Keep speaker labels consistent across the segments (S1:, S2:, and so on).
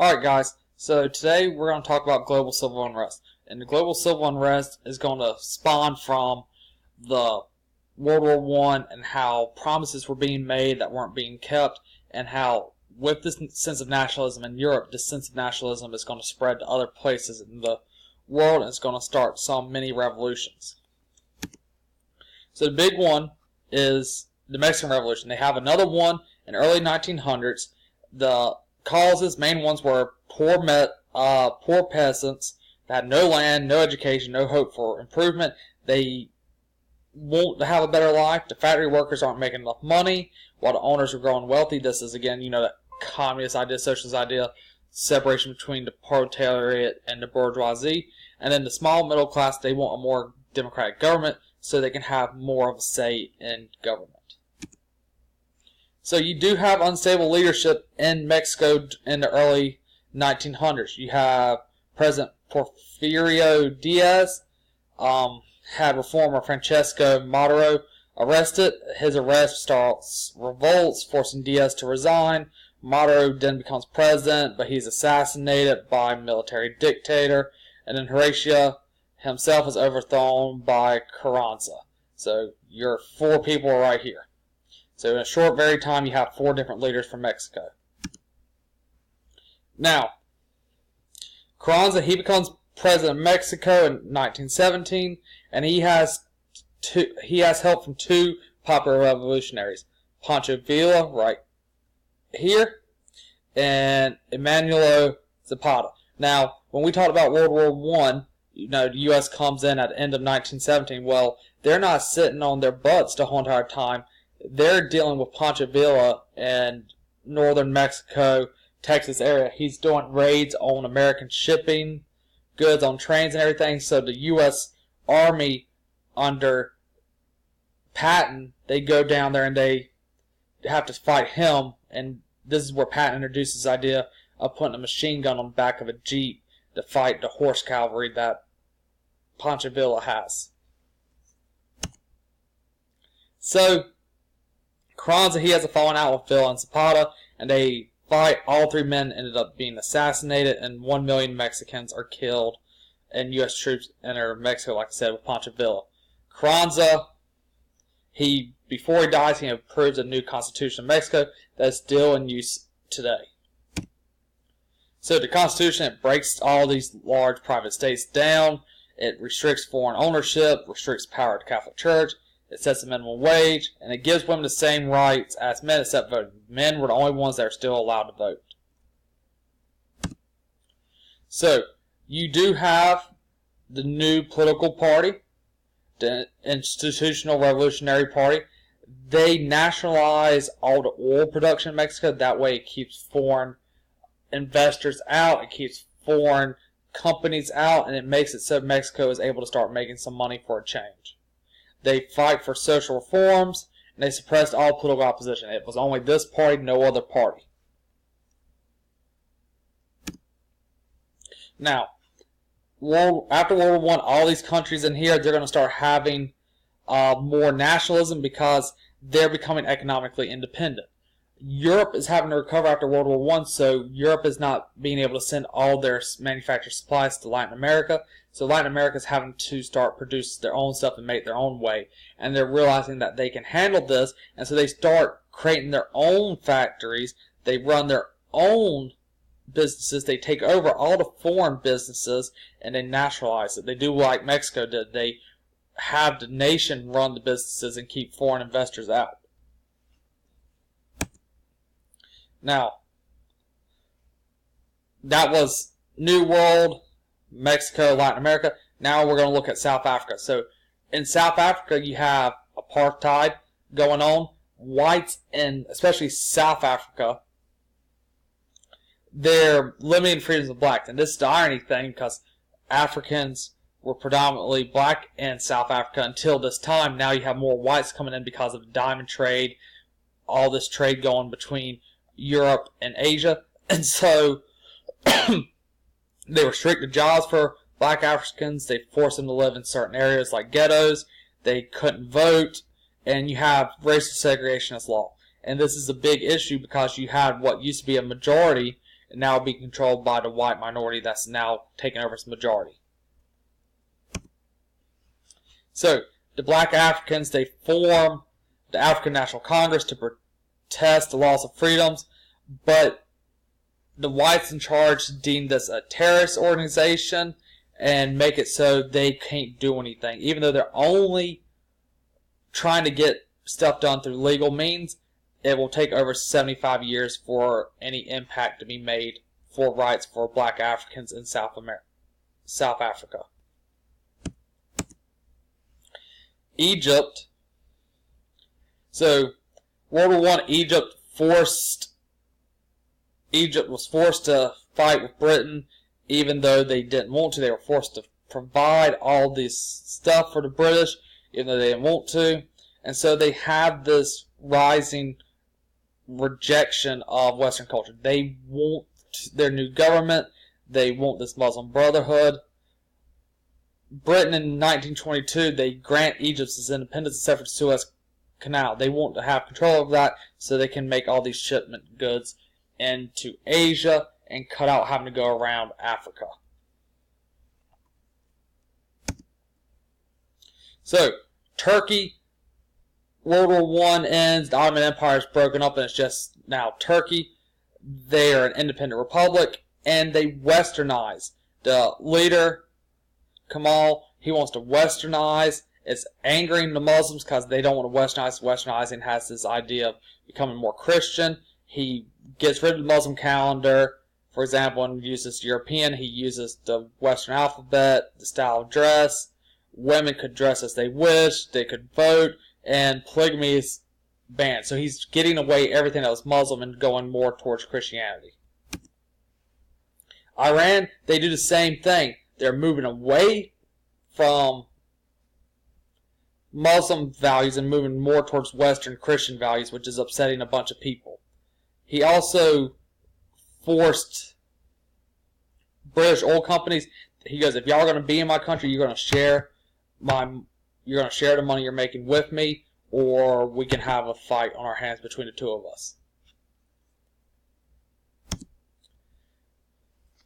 S1: Alright guys, so today we're going to talk about global civil unrest. And the global civil unrest is going to spawn from the World War I and how promises were being made that weren't being kept, and how with this sense of nationalism in Europe, this sense of nationalism is going to spread to other places in the world, and it's going to start some mini revolutions. So the big one is the Mexican Revolution. They have another one in the early 1900s. The causes, main ones, were poor peasants that had no land, no education, no hope for improvement. They won't have a better life. The factory workers aren't making enough money while the owners are growing wealthy. This is, again, that communist idea, socialist idea, separation between the proletariat and the bourgeoisie. And then the small middle class, they want a more democratic government so they can have more of a say in government. So you do have unstable leadership in Mexico in the early 1900s. You have President Porfirio Diaz, had reformer Francisco Madero arrested. His arrest starts revolts, forcing Diaz to resign. Madero then becomes president, but he's assassinated by a military dictator. And then Horatio himself is overthrown by Carranza. So your four people are right here. So in a short, very time, you have four different leaders from Mexico. Now, Carranza, he becomes president of Mexico in 1917, and he has help from two popular revolutionaries, Pancho Villa, right here, and Emmanuel Zapata. Now, when we talked about World War I, the U.S. comes in at the end of 1917. Well, they're not sitting on their butts the whole entire time. They're dealing with Pancho Villa in northern Mexico, Texas area. He's doing raids on American shipping goods on trains and everything. So the U.S. Army under Patton, they go down there and they have to fight him. And this is where Patton introduces the idea of putting a machine gun on the back of a Jeep to fight the horse cavalry that Pancho Villa has. So Carranza, he has a falling out with Villa and Zapata, and they fight. All three men ended up being assassinated, and 1 million Mexicans are killed, and U.S. troops enter Mexico, like I said, with Pancho Villa. Carranza, before he dies, he approves a new constitution of Mexico that's still in use today. So the Constitution, it breaks all these large private states down. It restricts foreign ownership, restricts power to the Catholic Church. It sets a minimum wage, and it gives women the same rights as men except voting. Men were the only ones that are still allowed to vote. So you do have the new political party, the Institutional Revolutionary Party. They nationalize all the oil production in Mexico. That way it keeps foreign investors out, it keeps foreign companies out, and it makes it so Mexico is able to start making some money for a change. They fight for social reforms, and they suppressed all political opposition. It was only this party, no other party. Now, after World War I, all these countries in here, they're going to start having more nationalism because they're becoming economically independent. Europe is having to recover after World War I, so Europe is not being able to send all their manufactured supplies to Latin America. So Latin America is having to start producing their own stuff and make their own way. And they're realizing that they can handle this, and so they start creating their own factories. They run their own businesses. They take over all the foreign businesses, and they nationalize it. They do like Mexico did. They have the nation run the businesses and keep foreign investors out. Now, that was New World, Mexico, Latin America. Now we're going to look at South Africa. So in South Africa, you have apartheid going on. Whites in especially South Africa, they're limiting freedoms of blacks. And this is the irony thing, because Africans were predominantly black in South Africa until this time. Now you have more whites coming in because of the diamond trade, all this trade going between Europe and Asia. And so they restrict the jobs for black Africans. They force them to live in certain areas like ghettos. They couldn't vote. And you have racial segregationist law. And this is a big issue because you had what used to be a majority and now being controlled by the white minority that's now taking over its majority. So, the black Africans, they form the African National Congress to protest the loss of freedoms, but the whites in charge deem this a terrorist organization and make it so they can't do anything. Even though they're only trying to get stuff done through legal means, it will take over 75 years for any impact to be made for rights for black Africans in South Africa. Egypt. So, World War I, Egypt was forced to fight with Britain, even though they didn't want to. They were forced to provide all this stuff for the British, even though they didn't want to. And so they have this rising rejection of Western culture. They want their new government. They want this Muslim Brotherhood. Britain in 1922, they grant Egypt its independence except for the Suez Canal. They want to have control of that so they can make all these shipment goods into Asia and cut out having to go around Africa. So, Turkey, World War I ends, the Ottoman Empire is broken up, and it's just now Turkey. They are an independent republic, and they westernize. The leader, Kemal, he wants to westernize. It's angering the Muslims because they don't want to westernize. Westernizing has this idea of becoming more Christian. He gets rid of the Muslim calendar. For example, when he uses European, he uses the Western alphabet, the style of dress. Women could dress as they wish. They could vote. And polygamy is banned. So he's getting away everything that was Muslim and going more towards Christianity. Iran, they do the same thing. They're moving away from Muslim values and moving more towards Western Christian values, which is upsetting a bunch of people. He also forced British oil companies. He goes, if y'all are going to be in my country, you're going to share the money you're making with me, or we can have a fight on our hands between the two of us.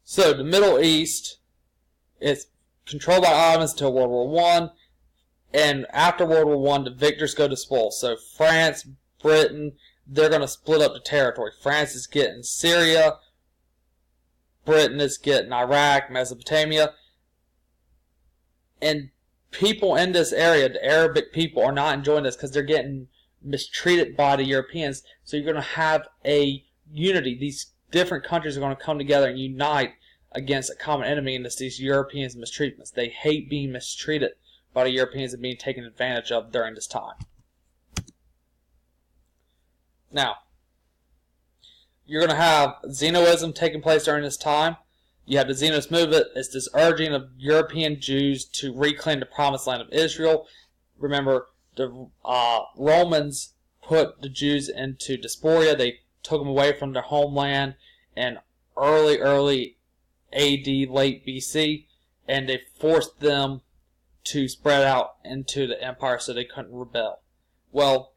S1: So the Middle East is controlled by Ottomans until World War I, and after World War I, the victors go to spoil. So France, Britain, they're going to split up the territory. France is getting Syria, Britain is getting Iraq, Mesopotamia, and people in this area, the Arabic people, are not enjoying this because they're getting mistreated by the Europeans. So you're going to have a unity. These different countries are going to come together and unite against a common enemy, and it's these Europeans' mistreatments. They hate being mistreated by the Europeans and being taken advantage of during this time. Now, you're going to have Zionism taking place during this time. You have the Zionist movement. It's this urging of European Jews to reclaim the promised land of Israel. Remember, the Romans put the Jews into diaspora. They took them away from their homeland in early AD, late BC, and they forced them to spread out into the empire so they couldn't rebel. Well,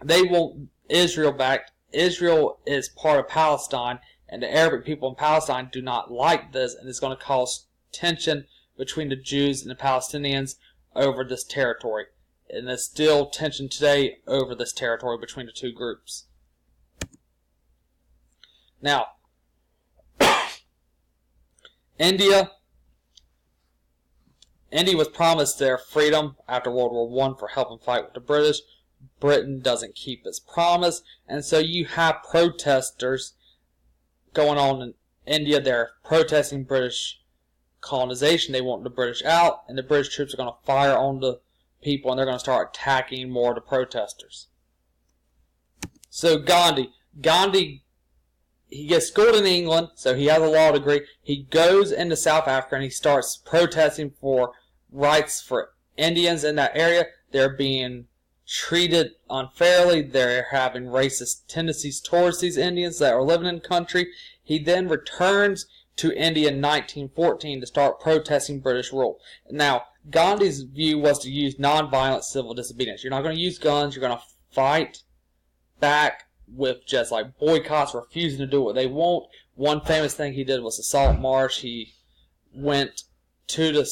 S1: they want Israel back. Israel is part of Palestine, and the Arabic people in Palestine do not like this, and it's going to cause tension between the Jews and the Palestinians over this territory. And there's still tension today over this territory between the two groups. Now, India was promised their freedom after World War I for helping fight with the British. Britain doesn't keep its promise, and so you have protesters going on in India. They're protesting British colonization. They want the British out, and the British troops are going to fire on the people, and they're going to start attacking more of the protesters. So Gandhi, he gets schooled in England, so he has a law degree. He goes into South Africa, and he starts protesting for rights for Indians in that area. They're being treated unfairly. They're having racist tendencies towards these Indians that are living in the country. He then returns to India in 1914 to start protesting British rule. Now, Gandhi's view was to use nonviolent civil disobedience. You're not going to use guns. You're going to fight back with just like boycotts, refusing to do what they want. One famous thing he did was the salt march. He went to the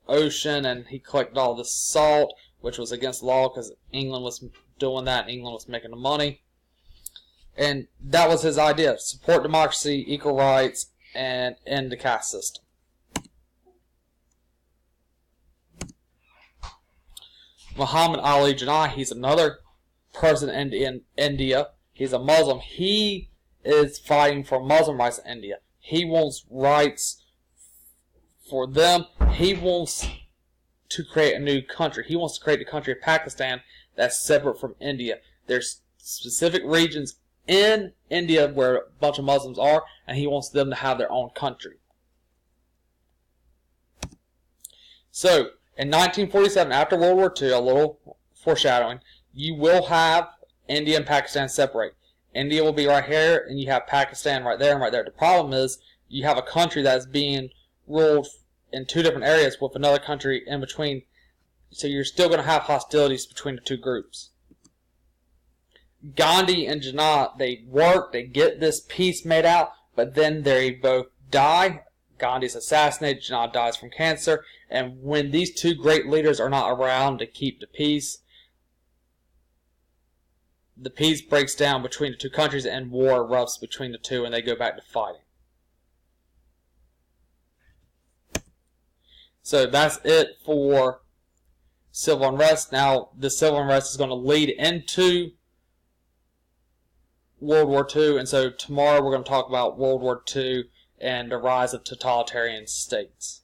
S1: ocean and he collected all this salt, which was against the law because England was doing that. England was making the money. And that was his idea: support democracy, equal rights, and end the caste system. Muhammad Ali Jinnah, he's another person in India. He's a Muslim. He is fighting for Muslim rights in India. He wants rights for them. He wants to create a new country. He wants to create a country of Pakistan that's separate from India. There's specific regions in India where a bunch of Muslims are, and he wants them to have their own country. So, in 1947, after World War II, a little foreshadowing, you will have India and Pakistan separate. India will be right here, and you have Pakistan right there and right there. The problem is, you have a country that's being ruled in two different areas with another country in between, so you're still going to have hostilities between the two groups. Gandhi and Jinnah, they work, they get this peace made out, but then they both die. Gandhi's assassinated, Jinnah dies from cancer, and when these two great leaders are not around to keep the peace breaks down between the two countries and war erupts between the two and they go back to fighting. So that's it for civil unrest. Now, the civil unrest is going to lead into World War II, and so tomorrow we're going to talk about World War II and the rise of totalitarian states.